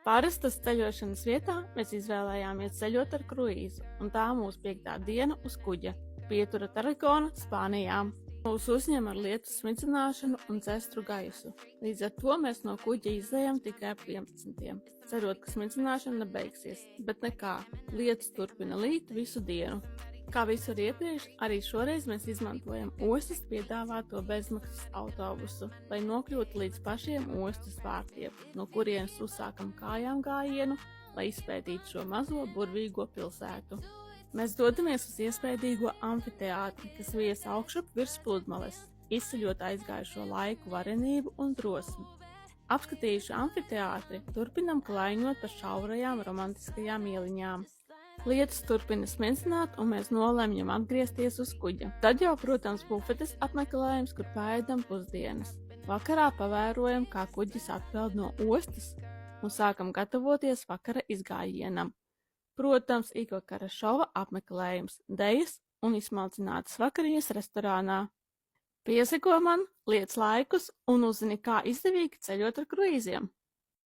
Parastas ceļošanas vietā mēs izvēlējāmies ceļot ar kruīzu, un tā mūsu 5. diena uz kuģa Pietura Tarragona, Spānijā. Mūs uzņem ar lietu smidzināšanu un dzestru gaisu. Līdz ar to mēs no kuģa izējām tikai ap 11. cerot, ka smidzināšana beigsies, bet nekā, lietus turpina līt visu dienu. Kā visur iepriekš, arī šoreiz mēs izmantojam ostas piedāvāto bezmaksas autobusu, lai nokļūtu līdz pašiem ostas vārtiem, no kurienes uzsākam kājām gājienu, lai izpētītu šo mazo burvīgo pilsētu. Mēs dodamies uz iespējīgo amfiteātri, kas vies augšup virs pludmales, izceļot aizgājušo laiku varenību un drosmi. Apskatījuši amfiteātri, turpinam klaiņot pa šaurajām romantiskajām ieliņām. Lietus turpina smidzināt, un mēs nolemjam atgriezties uz kuģa. Tad jau, protams, bufetes apmeklējums, kur paēdam pusdienas. Vakarā pavērojam, kā kuģis atpeld no ostas, un sākam gatavoties vakara izgājienam. Protams, ikvakara šova apmeklējums, dejas un izsmalcinātas vakariņas restorānā. Pieseko man, liec laikus un uzzini, kā izdevīgi ceļot ar kruīziem.